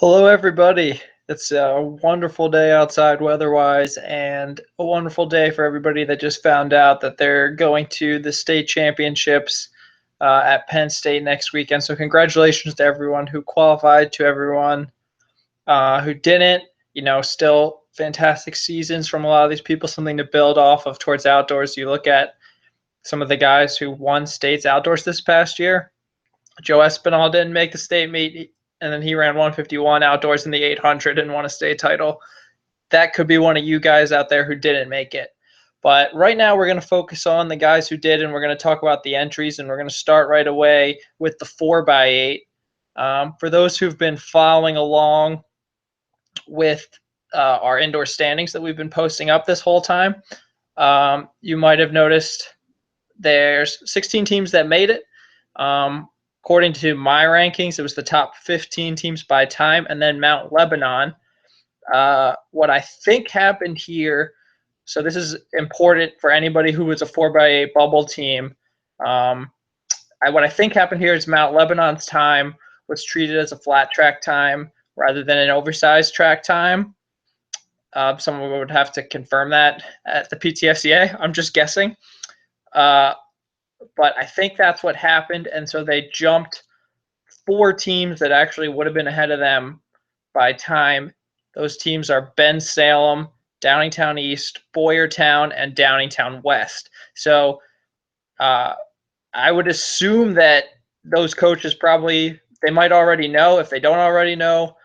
Hello, everybody. It's a wonderful day outside weather-wise, and a wonderful day for everybody that just found out that they're going to the state championships at Penn State next weekend. So congratulations to everyone who qualified, to everyone who didn't. Still fantastic seasons from a lot of these people, something to build off of towards outdoors. You look at some of the guys who won states outdoors this past year. Joe Espinal didn't make the state meet, and then he ran 151 outdoors in the 800 and won a state title. That could be one of you guys out there who didn't make it. But right now we're going to focus on the guys who did, and we're going to talk about the entries, and we're going to start right away with the 4x8. For those who've been following along with our indoor standings that we've been posting up this whole time, you might have noticed there's 16 teams that made it. According to my rankings, it was the top 15 teams by time, and then Mount Lebanon. What I think happened here, so this is important for anybody who was a 4x8 bubble team. What I think happened here is Mount Lebanon's time was treated as a flat track time rather than an oversized track time. Someone would have to confirm that at the PTFCA. I'm just guessing. But I think that's what happened, and so they jumped 4 teams that actually would have been ahead of them by time. Those teams are Bensalem, Downingtown East, Boyertown, and Downingtown West. So I would assume that those coaches they might already know. If they don't already know,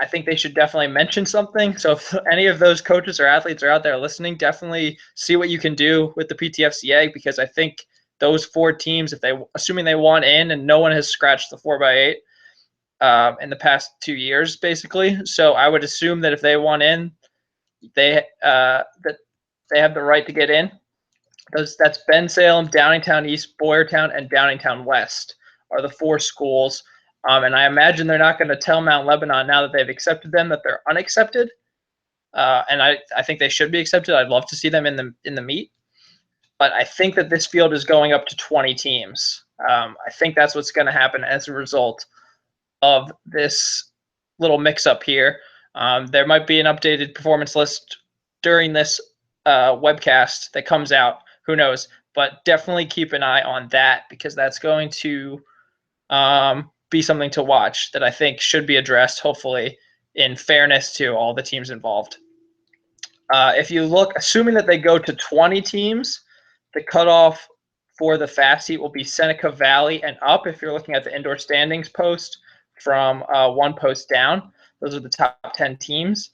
I think they should definitely mention something. So if any of those coaches or athletes are out there listening, definitely see what you can do with the PTFCA, because I think those 4 teams, assuming they want in, and no one has scratched the 4x8 in the past 2 years, basically. So I would assume that if they want in, that they have the right to get in. That's Bensalem, Downingtown East, Boyertown, and Downingtown West are the 4 schools. And I imagine they're not going to tell Mount Lebanon, now that they've accepted them, that they're unaccepted. And I think they should be accepted. I'd love to see them in the meet. But I think that this field is going up to 20 teams. I think that's what's going to happen as a result of this little mix-up here. There might be an updated performance list during this webcast that comes out. Who knows? But definitely keep an eye on that, because that's going to be something to watch that I think should be addressed, hopefully, in fairness to all the teams involved. If you look, assuming that they go to 20 teams, the cutoff for the fast heat will be Seneca Valley and up. If you're looking at the indoor standings post from one post down, those are the top 10 teams.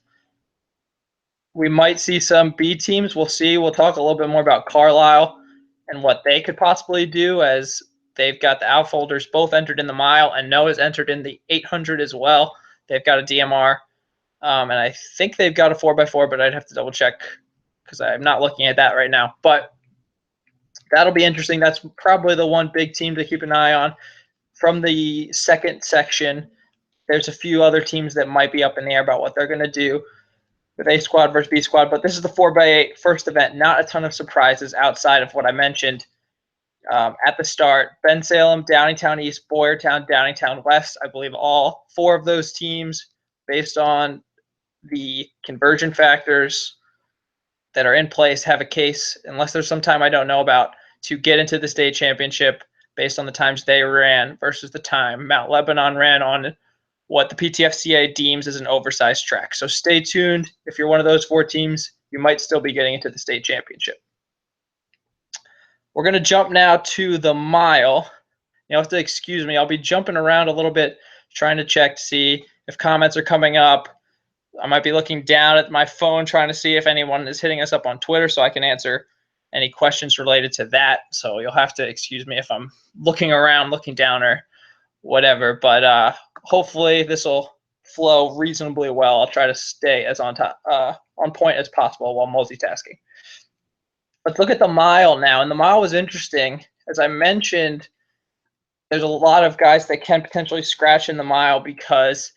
We might see some B teams. We'll see. We'll talk a little bit more about Carlisle and what they could possibly do, as they've got the outfolders both entered in the mile, and Noah's entered in the 800 as well. They've got a DMR, and I think they've got a 4x4, but I'd have to double check because I'm not looking at that right now. But that'll be interesting. That's probably the one big team to keep an eye on. From the second section, there's a few other teams that might be up in the air about what they're going to do with A squad versus B squad. But this is the 4x8 first event. Not a ton of surprises outside of what I mentioned at the start. Bensalem, Downingtown East, Boyertown, Downingtown West. I believe all 4 of those teams, based on the conversion factors that are in place, have a case, unless there's some time I don't know about, to get into the state championship based on the times they ran versus the time Mount Lebanon ran on what the PTFCA deems as an oversized track. So stay tuned. If you're one of those 4 teams, you might still be getting into the state championship. We're going to jump now to the mile. You'll have to excuse me. I'll be jumping around a little bit, trying to check to see if comments are coming up. I might be looking down at my phone, trying to see if anyone is hitting us up on Twitter so I can answer any questions related to that. So you'll have to excuse me if I'm looking around, looking down, or whatever. But hopefully this will flow reasonably well. I'll try to stay as on point as possible while multitasking. Let's look at the mile now. And the mile was interesting. As I mentioned, there's a lot of guys that can potentially scratch in the mile because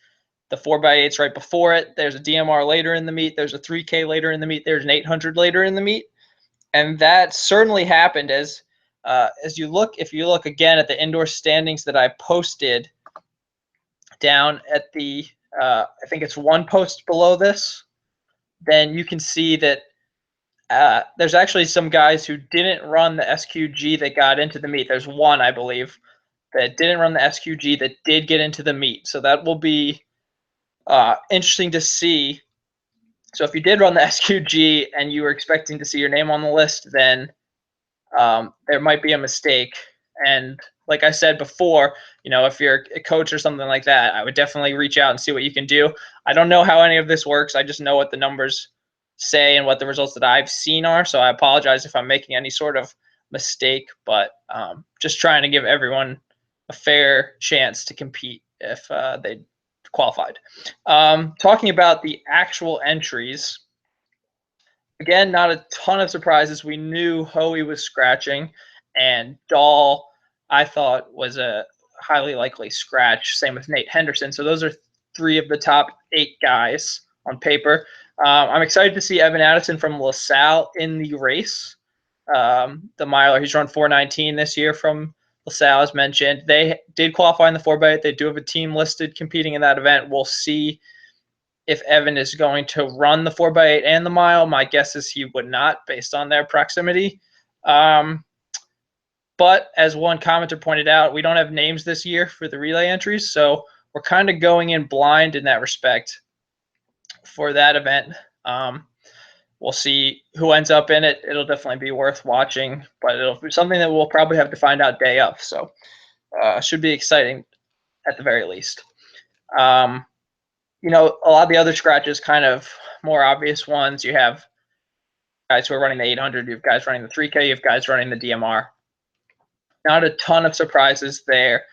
the 4x8's right before it. There's a DMR later in the meet. There's a 3K later in the meet. There's an 800 later in the meet. And that certainly happened as if you look again at the indoor standings that I posted down at the, I think it's one post below this, then you can see that there's actually some guys who didn't run the SQG that got into the meet. There's one, I believe, that didn't run the SQG that did get into the meet. So that will be interesting to see. So if you did run the SQG and you were expecting to see your name on the list, then there might be a mistake. And like I said before, if you're a coach or something like that, I would definitely reach out and see what you can do. I don't know how any of this works. I just know what the numbers say and what the results that I've seen are. So I apologize if I'm making any sort of mistake, but just trying to give everyone a fair chance to compete if they qualified. Talking about the actual entries, again, not a ton of surprises. We knew Hoey was scratching, and Dahl, I thought, was a highly likely scratch. Same with Nate Henderson. So those are 3 of the top 8 guys on paper. I'm excited to see Evan Addison from LaSalle in the race. The miler, he's run 4:19 this year from LaSalle, as mentioned. They did qualify in the 4x8. They do have a team listed competing in that event. We'll see if Evan is going to run the 4x8 and the mile. My guess is he would not, based on their proximity. But as one commenter pointed out, we don't have names this year for the relay entries, so we're kind of going in blind in that respect for that event. We'll see who ends up in it. It'll definitely be worth watching, but it'll be something that we'll probably have to find out day of. So should be exciting at the very least. A lot of the other scratches, kind of more obvious ones. You have guys who are running the 800. You have guys running the 3K. You have guys running the DMR. Not a ton of surprises there.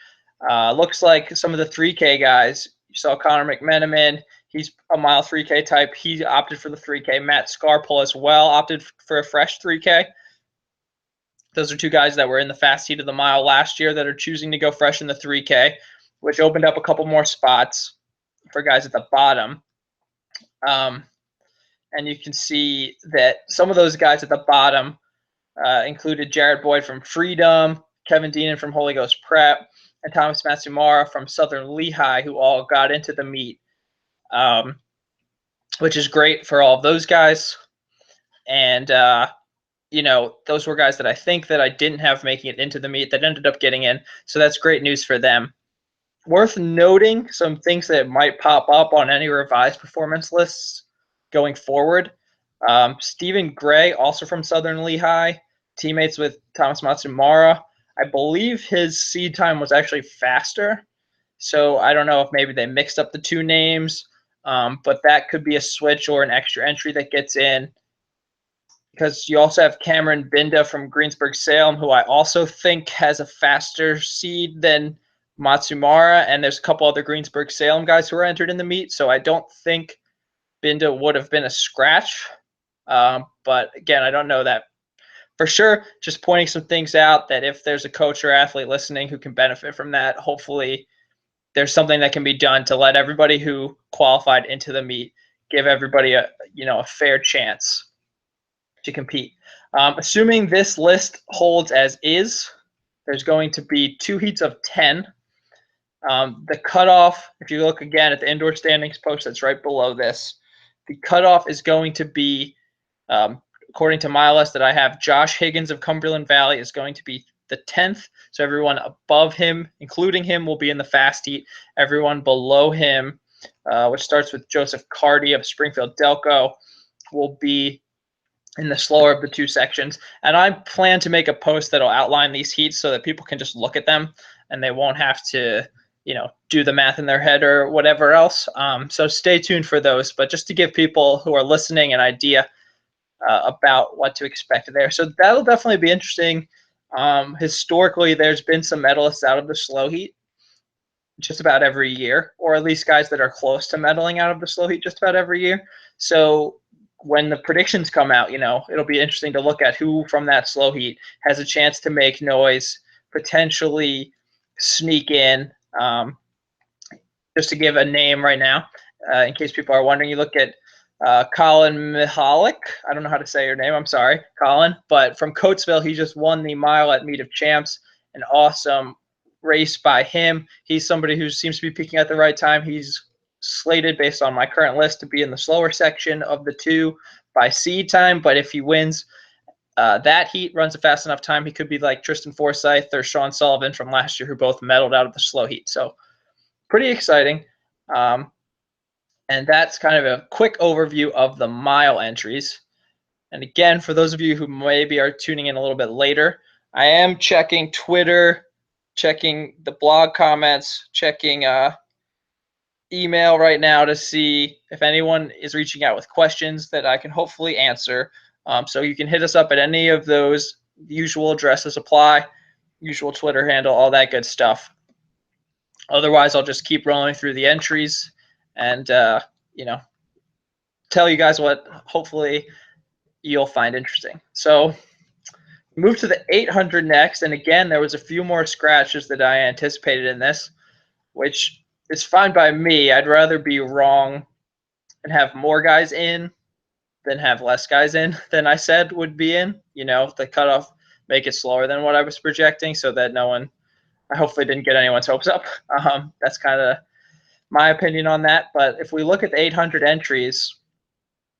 Looks like some of the 3K guys, you saw Connor McMenamin. He's a mile 3K type. He opted for the 3K. Matt Scarpole as well opted for a fresh 3K. Those are 2 guys that were in the fast heat of the mile last year that are choosing to go fresh in the 3K, which opened up a couple more spots for guys at the bottom. And you can see that some of those guys at the bottom included Jared Boyd from Freedom, Kevin Deenan from Holy Ghost Prep, and Thomas Matsumara from Southern Lehigh, who all got into the meet, which is great for all of those guys. And, those were guys that I think that I didn't have making it into the meet that ended up getting in. So that's great news for them. Worth noting some things that might pop up on any revised performance lists going forward. Stephen Gray, also from Southern Lehigh, teammates with Thomas Matsumara. I believe his seed time was actually faster. So I don't know if maybe they mixed up the 2 names, but that could be a switch or an extra entry that gets in. Because you also have Cameron Binda from Greensburg-Salem, who I also think has a faster seed than Matsumara, and there's a couple other Greensburg-Salem guys who are entered in the meet, so I don't think Binda would have been a scratch. But again, I don't know that for sure. Just pointing some things out that if there's a coach or athlete listening who can benefit from that, hopefully there's something that can be done to let everybody who qualified into the meet give everybody a fair chance to compete. Assuming this list holds as is, there's going to be 2 heats of 10. The cutoff, if you look again at the indoor standings post that's right below this, the cutoff is going to be, according to my list that I have, Josh Higgins of Cumberland Valley is going to be the 10th. So everyone above him, including him, will be in the fast heat. Everyone below him, which starts with Joseph Carty of Springfield Delco, will be in the slower of the 2 sections. And I plan to make a post that'll outline these heats so that people can just look at them and they won't have to, do the math in their head or whatever else. So stay tuned for those. But just to give people who are listening an idea about what to expect there. So that'll definitely be interesting. Historically, there's been some medalists out of the slow heat just about every year, or at least guys that are close to medaling out of the slow heat just about every year. So when the predictions come out, it'll be interesting to look at who from that slow heat has a chance to make noise, potentially sneak in. Just to give a name right now, in case people are wondering, you look at Colin Mihalik. I don't know how to say your name. I'm sorry, Colin. But from Coatesville, he just won the mile at Meet of Champs. An awesome race by him. He's somebody who seems to be peaking at the right time. He's slated, based on my current list, to be in the slower section of the two by seed time. But if he wins that heat, runs a fast enough time, he could be like Tristan Forsyth or Sean Sullivan from last year, who both medaled out of the slow heat. So pretty exciting. And that's kind of a quick overview of the mile entries. And again, for those of you who maybe are tuning in a little bit later, I am checking Twitter, checking the blog comments, checking email right now to see if anyone is reaching out with questions that I can hopefully answer. So you can hit us up at any of those. Usual addresses apply, usual Twitter handle, all that good stuff. Otherwise, I'll just keep rolling through the entries and, tell you guys what hopefully you'll find interesting. So move to the 800 next. And again, there was a few more scratches that I anticipated in this, which is fine by me. I'd rather be wrong and have more guys in than have less guys in than I said would be in. The cutoff, make it slower than what I was projecting so that I hopefully didn't get anyone's hopes up. That's kind of my opinion on that. But if we look at the 800 entries,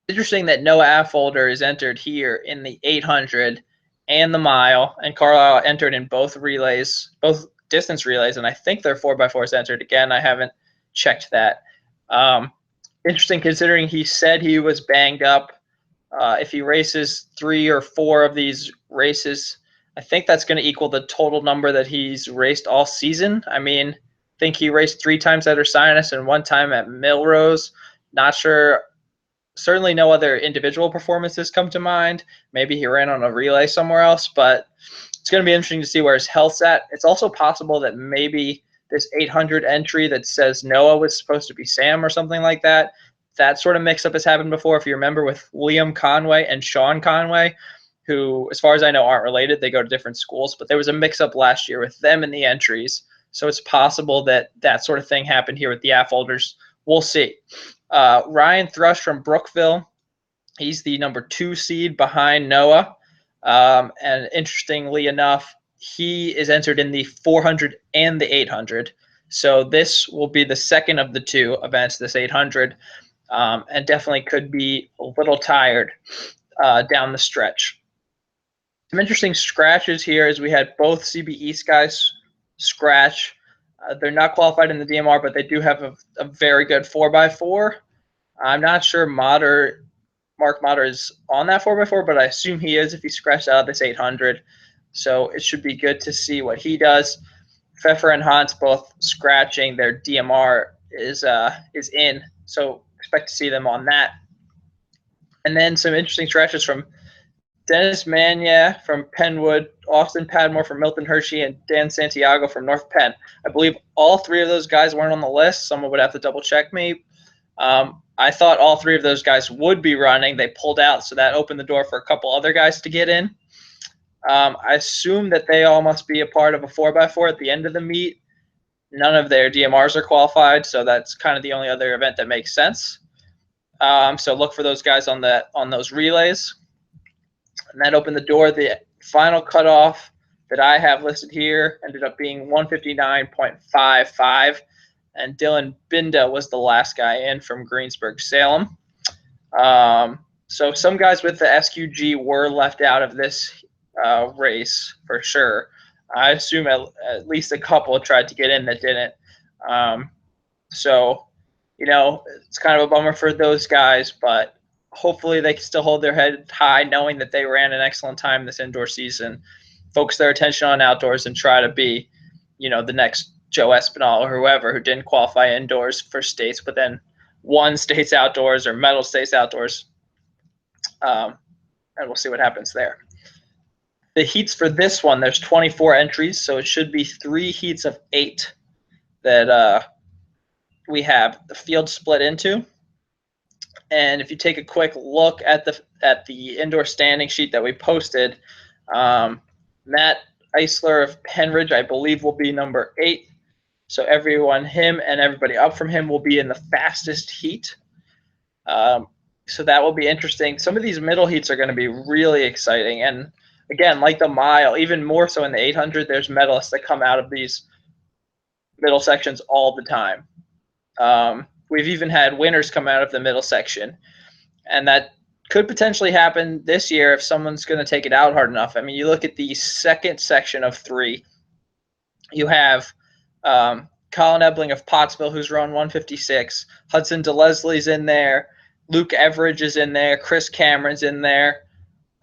interesting that Noah Affolter is entered here in the 800 and the mile, and Carlisle entered in both relays, both distance relays, and I think their 4x4s entered. Again, I haven't checked that. Interesting considering he said he was banged up. If he races 3 or 4 of these races, I think that's going to equal the total number that he's raced all season. I mean, I think he raced 3 times at Ursinus and 1 time at Millrose. Not sure. Certainly no other individual performances come to mind. Maybe he ran on a relay somewhere else, but it's going to be interesting to see where his health's at. It's also possible that maybe this 800 entry that says Noah was supposed to be Sam or something like that, that sort of mix-up has happened before. If you remember, with Liam Conway and Sean Conway, who, as far as I know, aren't related. They go to different schools, but there was a mix-up last year with them in the entries. So it's possible that that sort of thing happened here with the Affolters. We'll see. Ryan Thrush from Brookville, he's the number 2 seed behind Noah. And interestingly enough, he is entered in the 400 and the 800. So this will be the second of the 2 events, this 800, and definitely could be a little tired down the stretch. Some interesting scratches here as we had both CB East guys scratch. They're not qualified in the DMR, but they do have a very good 4x4. I'm not sure Mark Motter is on that 4x4, but I assume he is if he scratched out of this 800. So it should be good to see what he does. Pfeffer and Hans both scratching. Their DMR is in, so expect to see them on that. And then some interesting scratches from Dennis Mania from Penwood, Austin Padmore from Milton Hershey, and Dan Santiago from North Penn. I believe all 3 of those guys weren't on the list. Someone would have to double check me. I thought all 3 of those guys would be running. They pulled out, so that opened the door for a couple other guys to get in. I assume that they all must be a part of a 4x4 at the end of the meet. None of their DMRs are qualified, so that's kind of the only other event that makes sense. So look for those guys on those relays. And that opened the door. The final cutoff that I have listed here ended up being 159.55, and Dylan Binda was the last guy in from Greensburg, Salem. So some guys with the SQG were left out of this race for sure. I assume at least a couple tried to get in that didn't. So, it's kind of a bummer for those guys, but hopefully they can still hold their head high knowing that they ran an excellent time this indoor season, focus their attention on outdoors, and try to be, the next Joe Espinal or whoever who didn't qualify indoors for states, but then won states outdoors or medal states outdoors. And we'll see what happens there. The heats for this one, there's 24 entries, so it should be 3 heats of 8 that we have the field split into. And if you take a quick look at the indoor standing sheet that we posted, Matt Eisler of Penridge, I believe, will be number 8. So him and everybody up from him will be in the fastest heat. So that will be interesting. Some of these middle heats are going to be really exciting. And again, like the mile, even more so in the 800, there's medalists that come out of these middle sections all the time. We've even had winners come out of the middle section, and that could potentially happen this year if someone's going to take it out hard enough. I mean, you look at the second section of 3, you have Colin Ebling of Pottsville, who's run 156. Hudson DeLeslie's in there. Luke Everidge is in there. Chris Cameron's in there.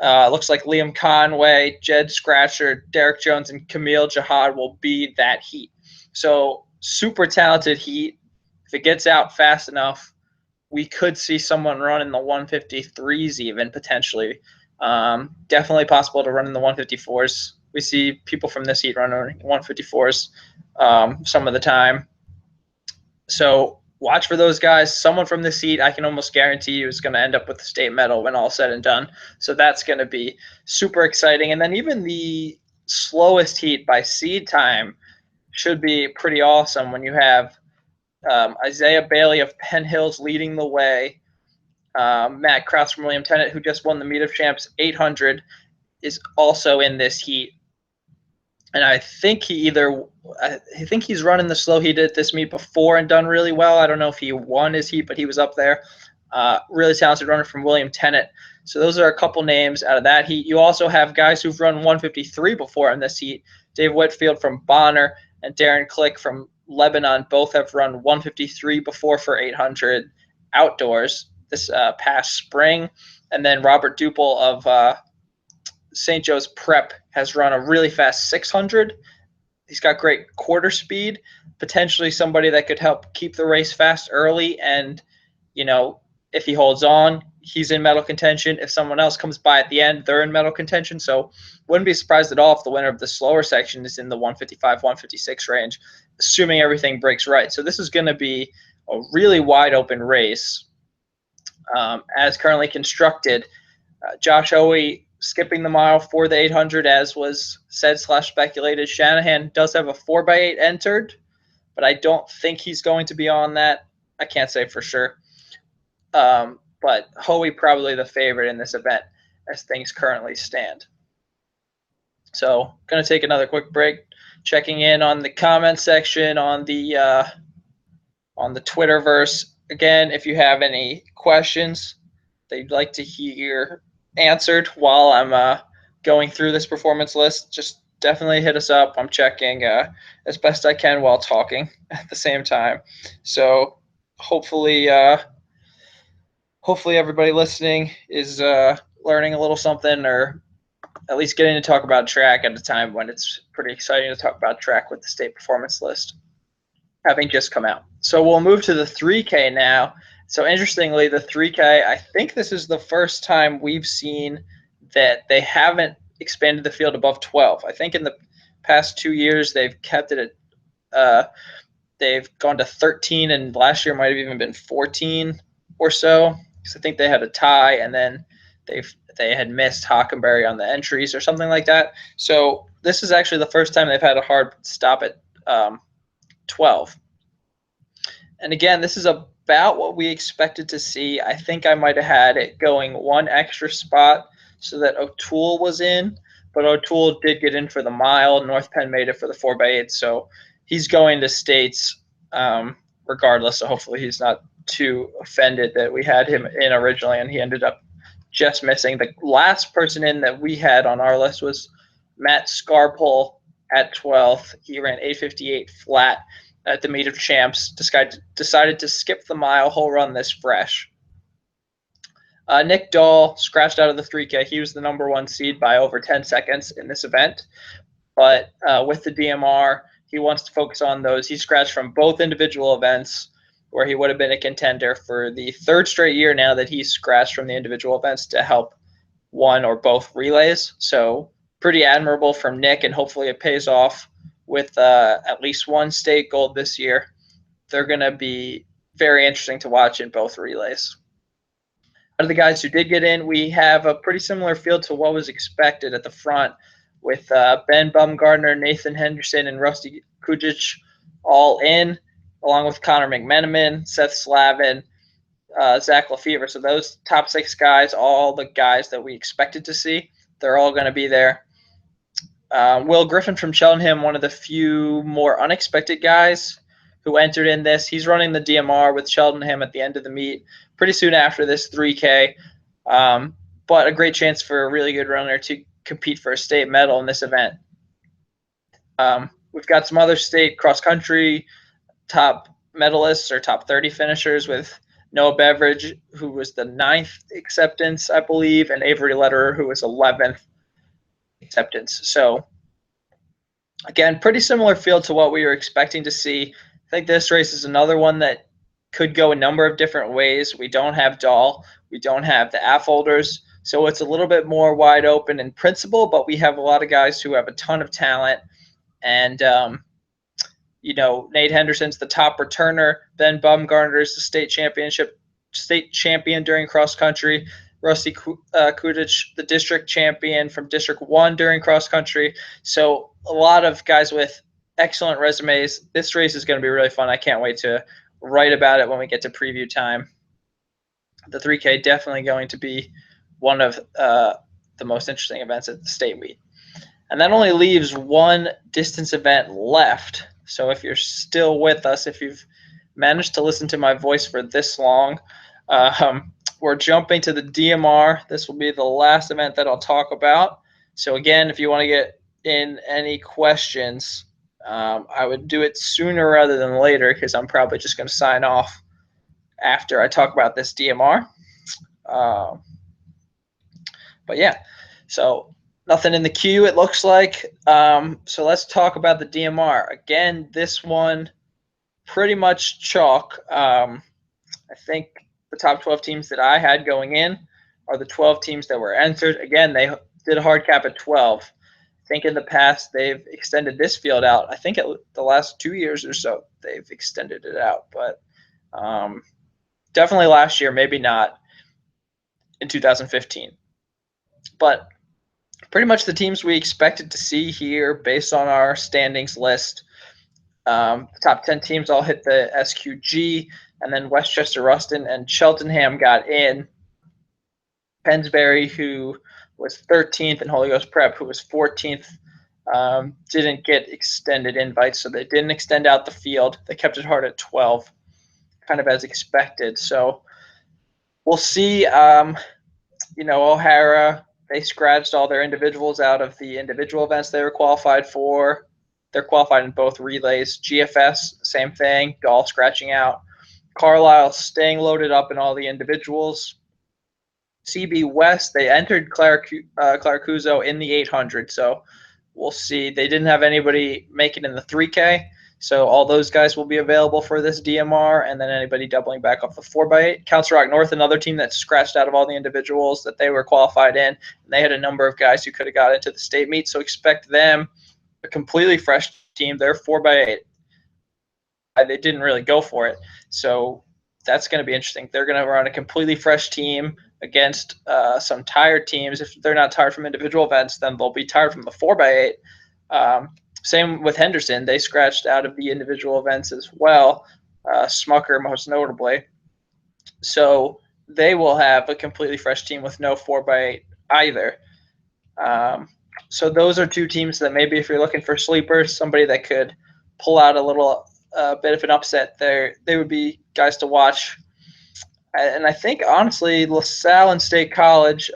Looks like Liam Conway, Jed Scratcher, Derek Jones, and Camille Jihad will be that heat. So super talented heat. If it gets out fast enough, we could see someone run in the 153s even potentially. Definitely possible to run in the 154s. We see people from this heat running 154s some of the time. So watch for those guys. Someone from this heat, I can almost guarantee you, is going to end up with the state medal when all said and done. So that's going to be super exciting. And then even the slowest heat by seed time should be pretty awesome when you have Isaiah Bailey of Penn Hills leading the way. Matt Krause from William Tennant, who just won the Meet of Champs 800, is also in this heat. And I think he's running the slow heat at this meet before and done really well. I don't know if he won his heat, but he was up there. Really talented runner from William Tennant. So those are a couple names out of that heat. You also have guys who've run 153 before in this heat. Dave Whitfield from Bonner and Darren Click from Lebanon both have run 153 before for 800 outdoors this past spring. And then Robert Duple of St. Joe's Prep has run a really fast 600. He's got great quarter speed, potentially somebody that could help keep the race fast early. And, if he holds on, he's in medal contention. If someone else comes by at the end, they're in medal contention. So wouldn't be surprised at all if the winner of the slower section is in the 155, 156 range, assuming everything breaks right. So this is going to be a really wide open race as currently constructed. Josh Owe skipping the mile for the 800, as was said/speculated. Shanahan does have a 4x8 entered, but I don't think he's going to be on that. I can't say for sure. But Hoey probably the favorite in this event as things currently stand. So going to take another quick break, checking in on the comment section on the Twitterverse. Again, if you have any questions that you'd like to hear answered while I'm going through this performance list, just definitely hit us up. I'm checking as best I can while talking at the same time. So hopefully everybody listening is learning a little something, or at least getting to talk about track at a time when it's pretty exciting to talk about track with the state performance list having just come out. So we'll move to the 3K now. So interestingly, the 3K, I think this is the first time we've seen that they haven't expanded the field above 12. I think in the past 2 years they've kept it at they've gone to 13, and last year might have even been 14 or so, because I think they had a tie, and then they had missed Hockenberry on the entries or something like that. So this is actually the first time they've had a hard stop at 12. And again, this is about what we expected to see. I think I might have had it going one extra spot so that O'Toole was in, but O'Toole did get in for the mile. North Penn made it for the 4x8, so he's going to states regardless. So hopefully he's not too offended that we had him in originally and he ended up just missing. The last person in that we had on our list was Matt Scarpole at 12th. He ran 8:58 flat at the Meet of Champs. Decided to skip the mile. He'll run this fresh. Nick Dahl scratched out of the 3K. He was the number 1 seed by over 10 seconds in this event. But with the DMR, he wants to focus on those. He scratched from both individual events, where he would have been a contender for the 3rd straight year now that he's scratched from the individual events to help one or both relays. So pretty admirable from Nick, and hopefully it pays off with at least one state gold this year. They're going to be very interesting to watch in both relays. Out of the guys who did get in, we have a pretty similar field to what was expected at the front, with Ben Bumgardner, Nathan Henderson, and Rusty Kujic all in, along with Connor McMenamin, Seth Slavin, Zach Lefevre. So those top 6 guys, all the guys that we expected to see, they're all going to be there. Will Griffin from Cheltenham, one of the few more unexpected guys who entered in this. He's running the DMR with Cheltenham at the end of the meet pretty soon after this 3K. But a great chance for a really good runner to compete for a state medal in this event. We've got some other state cross-country top medalists or top 30 finishers with Noah Beveridge, who was the 9th acceptance, I believe, and Avery Lederer, who was 11th acceptance. So, again, pretty similar field to what we were expecting to see. I think this race is another one that could go a number of different ways. We don't have Dahl. We don't have the Affolders. So it's a little bit more wide open in principle, but we have a lot of guys who have a ton of talent. And, Nate Henderson's the top returner. Ben Bumgarner is the state champion during cross country. Rusty Kudic, the district champion from District 1 during cross country. So a lot of guys with excellent resumes. This race is going to be really fun. I can't wait to write about it when we get to preview time. The 3K definitely going to be one of the most interesting events at the state meet. And that only leaves one distance event left. So if you're still with us, if you've managed to listen to my voice for this long, we're jumping to the DMR. This will be the last event that I'll talk about. So again, if you want to get in any questions, I would do it sooner rather than later because I'm probably just going to sign off after I talk about this DMR. But yeah, so nothing in the queue, it looks like. So let's talk about the DMR. Again, this one, pretty much chalk. I think the top 12 teams that I had going in are the 12 teams that were entered. Again, they did a hard cap at 12. I think in the past they've extended this field out. I think the last 2 years or so they've extended it out. But definitely last year, maybe not in 2015. But pretty much the teams we expected to see here based on our standings list. The top 10 teams all hit the SQG, and then Westchester Ruston and Cheltenham got in. Pensbury, who was 13th, and Holy Ghost Prep, who was 14th, didn't get extended invites, so they didn't extend out the field. They kept it hard at 12, kind of as expected. So we'll see. O'Hara, they scratched all their individuals out of the individual events they were qualified for. They're qualified in both relays. GFS, same thing, all scratching out. Carlisle staying loaded up in all the individuals. CB West, they entered Claracuzo in the 800, so we'll see. They didn't have anybody make it in the 3K, so all those guys will be available for this DMR, and then anybody doubling back off the 4x8. Council Rock North, another team that scratched out of all the individuals that they were qualified in, and they had a number of guys who could have got into the state meet, so expect them, a completely fresh team. They're 4x8. They didn't really go for it, so that's going to be interesting. They're going to run a completely fresh team against some tired teams. If they're not tired from individual events, then they'll be tired from the 4x8. Same with Henderson. They scratched out of the individual events as well, Smucker most notably. So they will have a completely fresh team with no 4x8 either. So those are two teams that maybe if you're looking for sleepers, somebody that could pull out a little bit of an upset there, they would be guys to watch. And I think, honestly, LaSalle and State College,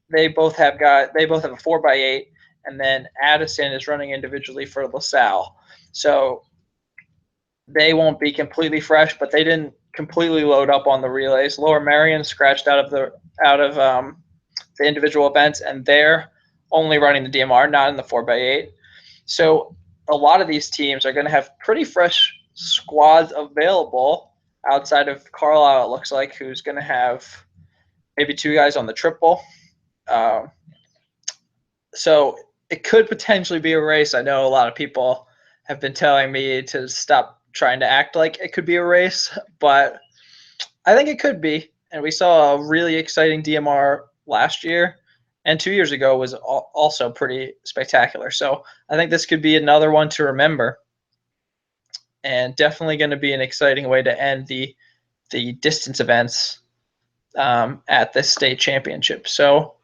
they both have a 4x8, and then Addison is running individually for LaSalle. So they won't be completely fresh, but they didn't completely load up on the relays. Lower Marion scratched out of the individual events, and they're only running the DMR, not in the 4x8. So a lot of these teams are going to have pretty fresh squads available outside of Carlisle, it looks like, who's going to have maybe two guys on the triple. So it could potentially be a race. I know a lot of people have been telling me to stop trying to act like it could be a race, but I think it could be. And we saw a really exciting DMR last year, and 2 years ago was also pretty spectacular. So I think this could be another one to remember, and definitely going to be an exciting way to end the distance events at this state championship. So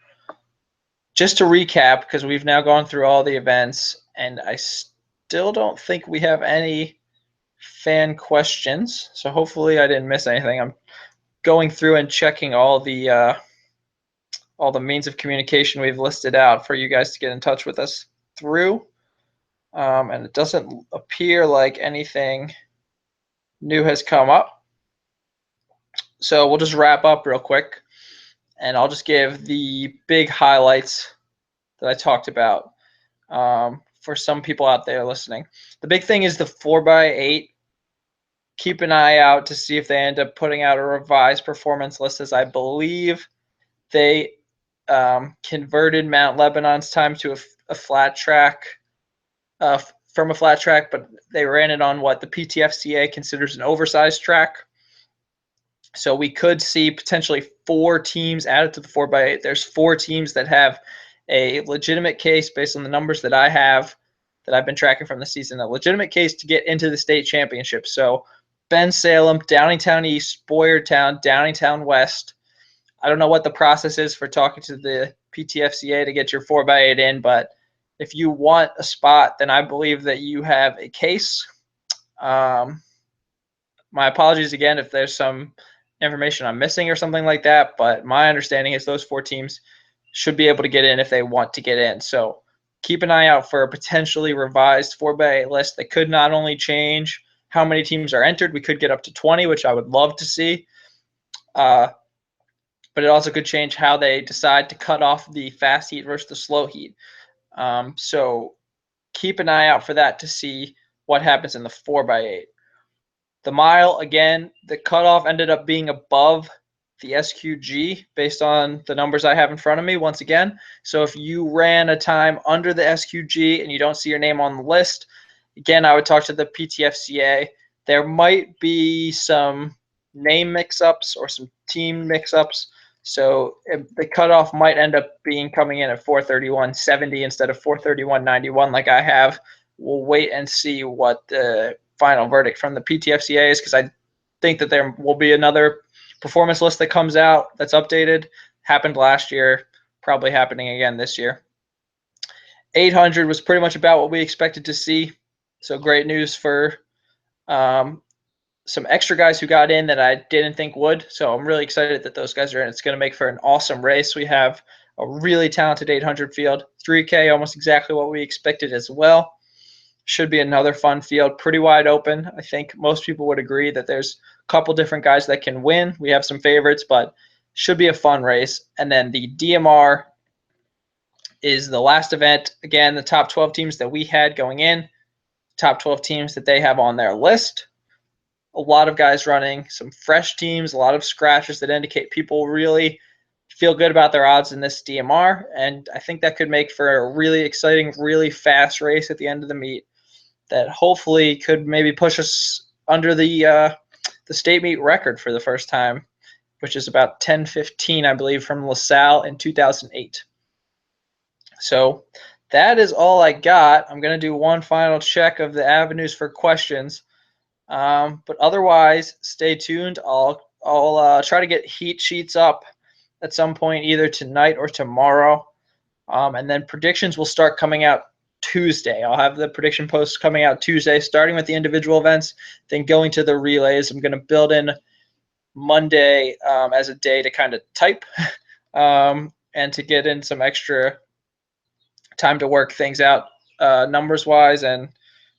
just to recap, because we've now gone through all the events, and I still don't think we have any fan questions. So hopefully I didn't miss anything. I'm going through and checking all the means of communication we've listed out for you guys to get in touch with us through. And it doesn't appear like anything new has come up. So we'll just wrap up real quick, and I'll just give the big highlights that I talked about for some people out there listening. The big thing is the 4x8. Keep an eye out to see if they end up putting out a revised performance list, as I believe they converted Mount Lebanon's time to a flat track, from a flat track, but they ran it on what the PTFCA considers an oversized track. So we could see potentially 4 teams added to the 4x8. There's 4 teams that have a legitimate case, based on the numbers that I have, that I've been tracking from the season, a legitimate case to get into the state championship. So Bensalem, Downingtown East, Boyertown, Downingtown West. I don't know what the process is for talking to the PTFCA to get your 4x8 in, but if you want a spot, then I believe that you have a case. My apologies again if there's some information I'm missing or something like that, but my understanding is those 4 teams should be able to get in if they want to get in. So keep an eye out for a potentially revised 4x8 list that could not only change how many teams are entered, we could get up to 20, which I would love to see, but it also could change how they decide to cut off the fast heat versus the slow heat. So keep an eye out for that to see what happens in the 4x8. The mile, again, the cutoff ended up being above the SQG based on the numbers I have in front of me once again. So if you ran a time under the SQG and you don't see your name on the list, again, I would talk to the PTFCA. There might be some name mix-ups or some team mix-ups. So the cutoff might end up coming in at 431.70 instead of 431.91 like I have. We'll wait and see what the final verdict from the PTFCA is, because I think that there will be another performance list that comes out that's updated. Happened last year, probably happening again this year. 800 was pretty much about what we expected to see. So great news for some extra guys who got in that I didn't think would. So I'm really excited that those guys are in. It's going to make for an awesome race. We have a really talented 800 field. 3K, almost exactly what we expected as well. Should be another fun field, pretty wide open. I think most people would agree that there's a couple different guys that can win. We have some favorites, but should be a fun race. And then the DMR is the last event. Again, the top 12 teams that we had going in, top 12 teams that they have on their list. A lot of guys running, some fresh teams, a lot of scratches that indicate people really feel good about their odds in this DMR. And I think that could make for a really exciting, really fast race at the end of the meet that hopefully could maybe push us under the state meet record for the first time, which is about 10:15, I believe, from LaSalle in 2008. So that is all I got. I'm going to do one final check of the avenues for questions. But otherwise, stay tuned. I'll try to get heat sheets up at some point, either tonight or tomorrow. And then predictions will start coming out Tuesday. I'll have the prediction posts coming out Tuesday, starting with the individual events, then going to the relays. I'm going to build in Monday as a day to kind of type and to get in some extra time to work things out numbers-wise and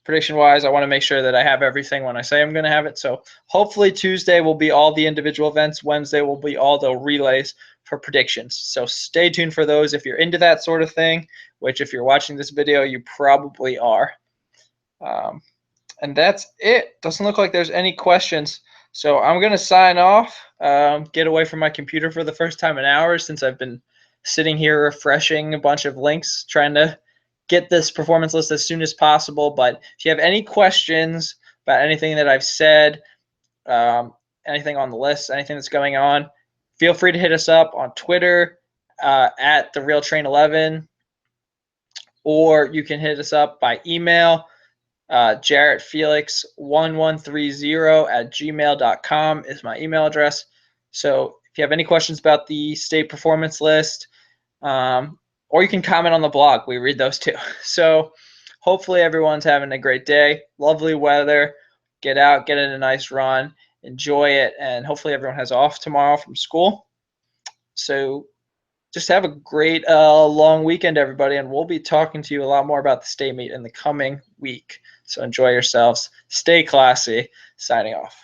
prediction-wise. I want to make sure that I have everything when I say I'm going to have it. So hopefully Tuesday will be all the individual events. Wednesday will be all the relays for predictions. So stay tuned for those if you're into that sort of thing, which if you're watching this video, you probably are. And that's it. Doesn't look like there's any questions. So I'm going to sign off, get away from my computer for the first time in hours since I've been sitting here refreshing a bunch of links, trying to get this performance list as soon as possible. But if you have any questions about anything that I've said, anything on the list, anything that's going on, feel free to hit us up on Twitter at TheRealTrain11, or you can hit us up by email. JarrettFelix1130@gmail.com is my email address. So if you have any questions about the state performance list, or you can comment on the blog. We read those too. So hopefully everyone's having a great day. Lovely weather. Get out, get in a nice run, enjoy it, and hopefully everyone has off tomorrow from school. So just have a great long weekend, everybody, and we'll be talking to you a lot more about the state meet in the coming week. So enjoy yourselves. Stay classy. Signing off.